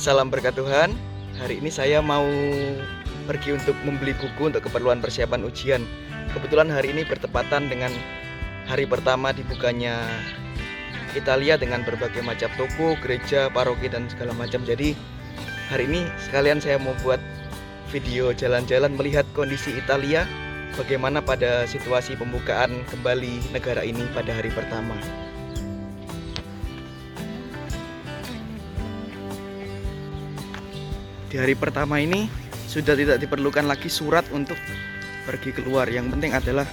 Salam berkat Tuhan. Hari ini saya mau pergi untuk membeli buku untuk keperluan persiapan ujian. Kebetulan hari ini bertepatan dengan hari pertama dibukanya Italia dengan berbagai macam toko, gereja, paroki dan segala macam. Jadi hari ini sekalian saya mau buat video jalan-jalan melihat kondisi Italia, bagaimana pada situasi pembukaan kembali negara ini pada hari pertama. Di hari pertama ini sudah tidak diperlukan lagi surat untuk pergi keluar. Yang penting adalah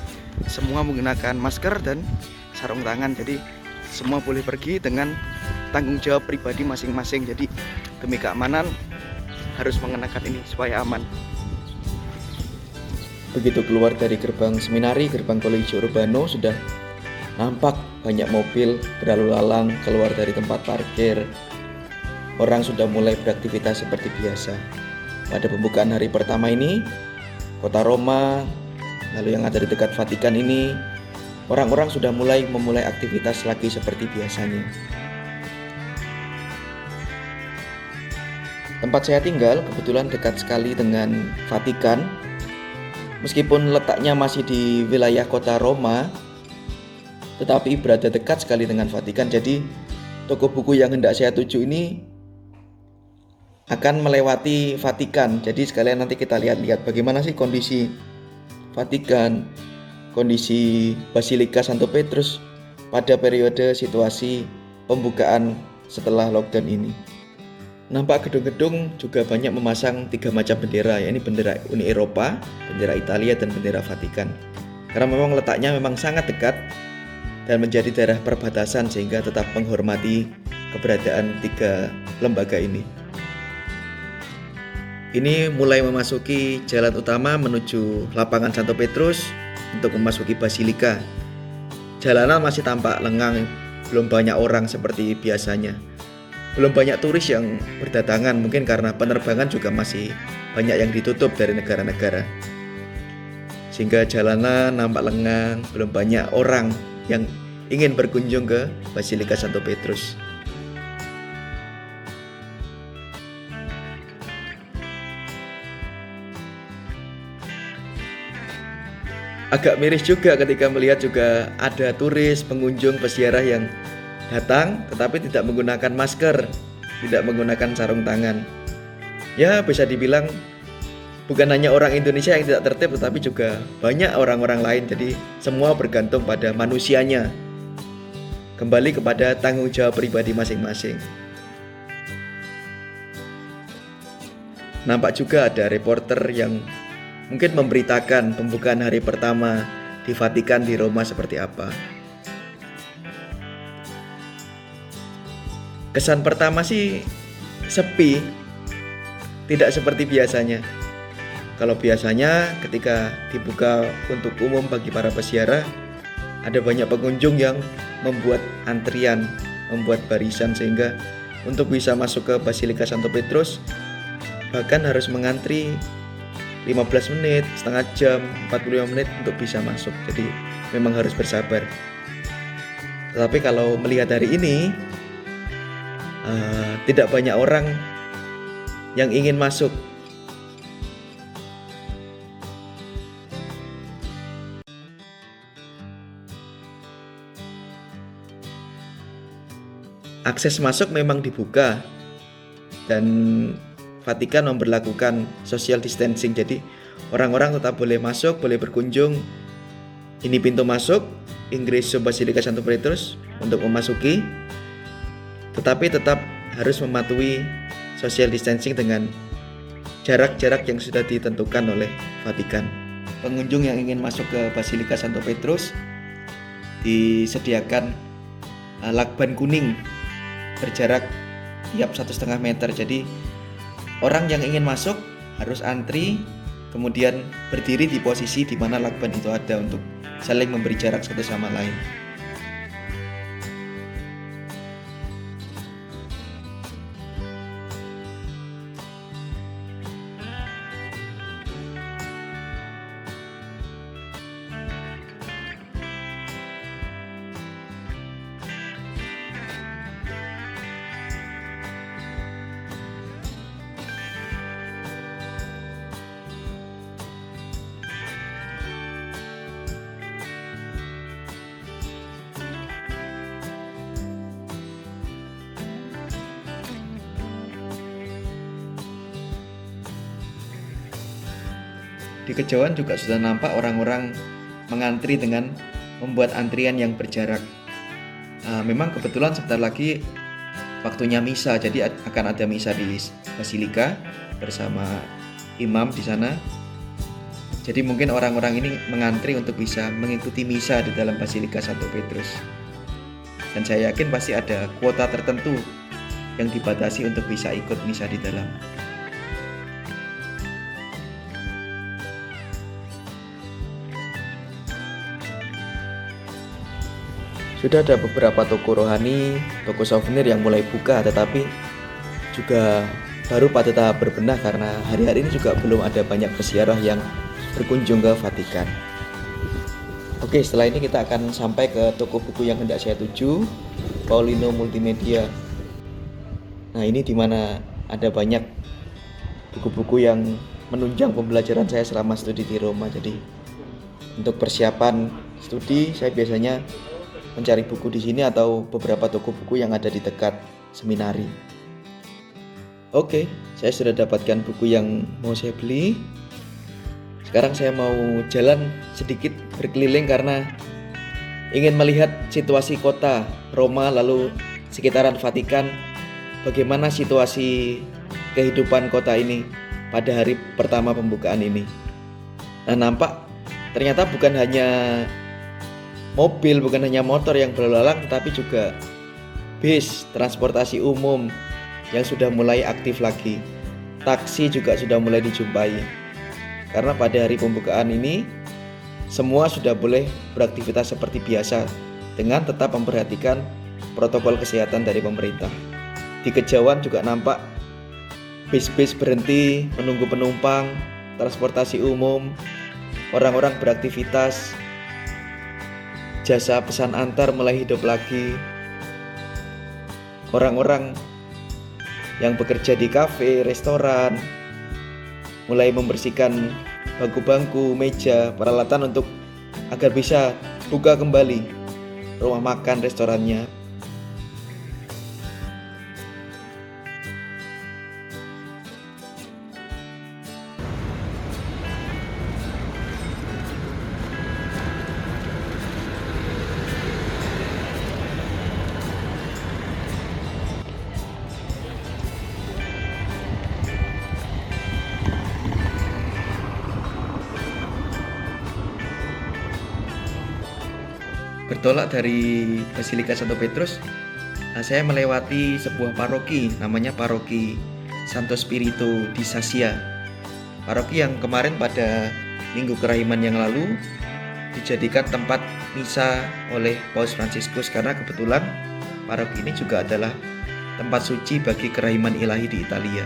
semua menggunakan masker dan sarung tangan. Jadi semua boleh pergi dengan tanggung jawab pribadi masing-masing. Jadi demi keamanan harus mengenakan ini supaya aman. Begitu keluar dari gerbang seminari, gerbang Collegio Urbano, sudah nampak banyak mobil berlalu lalang keluar dari tempat parkir. Orang sudah mulai beraktivitas seperti biasa. Pada pembukaan hari pertama ini, kota Roma, lalu yang ada di dekat Vatikan ini, orang-orang sudah memulai aktivitas lagi seperti biasanya. Tempat saya tinggal kebetulan dekat sekali dengan Vatikan. Meskipun letaknya masih di wilayah kota Roma, tetapi berada dekat sekali dengan Vatikan. Jadi toko buku yang hendak saya tuju ini akan melewati Vatikan. Jadi sekalian nanti kita lihat bagaimana sih kondisi Vatikan, kondisi Basilika Santo Petrus pada periode situasi pembukaan setelah lockdown ini. Nampak gedung-gedung juga banyak memasang 3 macam bendera, yakni bendera Uni Eropa, bendera Italia, dan bendera Vatikan. Karena memang letaknya memang sangat dekat dan menjadi daerah perbatasan sehingga tetap menghormati keberadaan 3 lembaga ini. Ini mulai memasuki jalan utama menuju lapangan Santo Petrus untuk memasuki Basilika. Jalanan masih tampak lengang, belum banyak orang seperti biasanya. Belum banyak turis yang berdatangan, mungkin karena penerbangan juga masih banyak yang ditutup dari negara-negara. Sehingga jalanan nampak lengang, belum banyak orang yang ingin berkunjung ke Basilika Santo Petrus. Agak miris juga ketika melihat juga ada turis, pengunjung, peziarah yang datang tetapi tidak menggunakan masker, tidak menggunakan sarung tangan. Ya, bisa dibilang bukan hanya orang Indonesia yang tidak tertib, tetapi juga banyak orang-orang lain. Jadi semua bergantung pada manusianya. Kembali kepada tanggung jawab pribadi masing-masing. Nampak juga ada reporter yang mungkin memberitakan pembukaan hari pertama di Vatikan di Roma seperti apa. Kesan pertama sih sepi, tidak seperti biasanya. Kalau biasanya ketika dibuka untuk umum bagi para peziarah, ada banyak pengunjung yang membuat antrian, membuat barisan, sehingga untuk bisa masuk ke Basilika Santo Petrus bahkan harus mengantri 15 menit, setengah jam, 45 menit untuk bisa masuk. Jadi memang harus bersabar. Tetapi kalau melihat hari ini, tidak banyak orang yang ingin masuk. Akses masuk memang dibuka dan Vatikan memberlakukan social distancing. Jadi orang-orang tetap boleh masuk, boleh berkunjung. Ini pintu masuk Ingresso Basilika Santo Petrus untuk memasuki, tetapi tetap harus mematuhi social distancing dengan jarak-jarak yang sudah ditentukan oleh Vatikan. Pengunjung yang ingin masuk ke Basilika Santo Petrus disediakan lakban kuning berjarak tiap 1,5 meter. Jadi orang yang ingin masuk harus antri, kemudian berdiri di posisi di mana lakban itu ada untuk saling memberi jarak satu sama lain. Di kejauhan juga sudah nampak orang-orang mengantri dengan membuat antrian yang berjarak. Memang kebetulan sebentar lagi waktunya misa, jadi akan ada misa di Basilika bersama imam di sana. Jadi mungkin orang-orang ini mengantri untuk bisa mengikuti misa di dalam Basilika Santo Petrus. Dan saya yakin pasti ada kuota tertentu yang dibatasi untuk bisa ikut misa di dalam. Sudah ada beberapa toko rohani, toko souvenir yang mulai buka, tetapi juga baru pada tahap berbenah karena hari-hari ini juga belum ada banyak peziarah yang berkunjung ke Vatikan. Oke, setelah ini kita akan sampai ke toko buku yang hendak saya tuju, Paulino Multimedia. Nah, ini dimana ada banyak buku-buku yang menunjang pembelajaran saya selama studi di Roma. Jadi untuk persiapan studi saya biasanya mencari buku di sini atau beberapa toko buku yang ada di dekat seminari. Oke, saya sudah dapatkan buku yang mau saya beli. Sekarang saya mau jalan sedikit berkeliling karena ingin melihat situasi kota Roma lalu sekitaran Vatikan. Bagaimana situasi kehidupan kota ini pada hari pertama pembukaan ini. Nah, nampak ternyata bukan hanya mobil, bukan hanya motor yang berlalu lalang, tetapi juga bis, transportasi umum yang sudah mulai aktif lagi. Taksi juga sudah mulai dijumpai. Karena pada hari pembukaan ini semua sudah boleh beraktivitas seperti biasa dengan tetap memperhatikan protokol kesehatan dari pemerintah. Di kejauhan juga nampak bis-bis berhenti menunggu penumpang, transportasi umum, orang-orang beraktivitas. Jasa pesan antar mulai hidup lagi. Orang-orang yang bekerja di kafe, restoran mulai membersihkan bangku-bangku, meja, peralatan untuk agar bisa buka kembali rumah makan, restorannya. Bertolak dari Basilika Santo Petrus, saya melewati sebuah paroki, namanya Paroki Santo Spirito di Sasia. Paroki yang kemarin pada Minggu Kerahiman yang lalu dijadikan tempat misa oleh Paus Fransiskus, karena kebetulan paroki ini juga adalah tempat suci bagi kerahiman ilahi di Italia.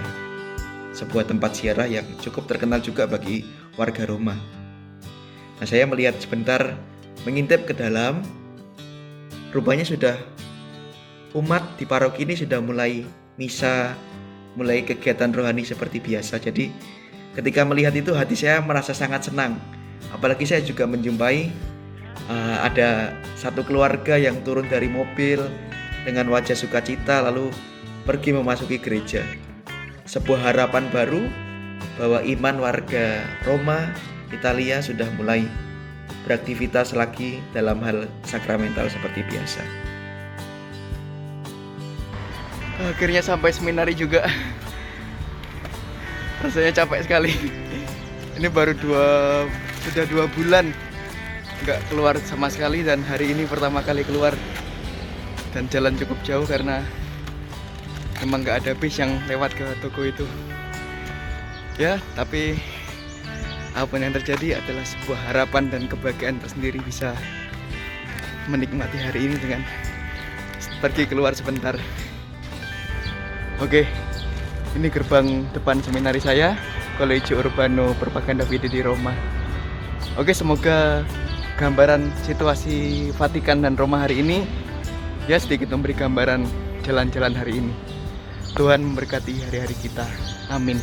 Sebuah tempat ziarah yang cukup terkenal juga bagi warga Roma. Nah, saya melihat sebentar, mengintip ke dalam, rupanya sudah umat di paroki ini sudah mulai misa, mulai kegiatan rohani seperti biasa. Jadi ketika melihat itu hati saya merasa sangat senang. Apalagi saya juga menjumpai ada satu keluarga yang turun dari mobil dengan wajah sukacita lalu pergi memasuki gereja. Sebuah harapan baru bahwa iman warga Roma, Italia sudah mulai beraktivitas lagi dalam hal sakramental seperti biasa. Akhirnya sampai seminari juga. Rasanya capek sekali. Ini baru sudah 2 bulan nggak keluar sama sekali, dan hari ini pertama kali keluar. Dan jalan cukup jauh karena memang nggak ada bis yang lewat ke toko itu. Ya, tapi apapun yang terjadi adalah sebuah harapan dan kebahagiaan tersendiri bisa menikmati hari ini dengan pergi keluar sebentar. Oke, ini gerbang depan seminari saya, Collegio Urbano Propaganda Fide di Roma. Oke, semoga gambaran situasi Vatikan dan Roma hari ini ya sedikit memberi gambaran jalan-jalan hari ini. Tuhan memberkati hari-hari kita. Amin.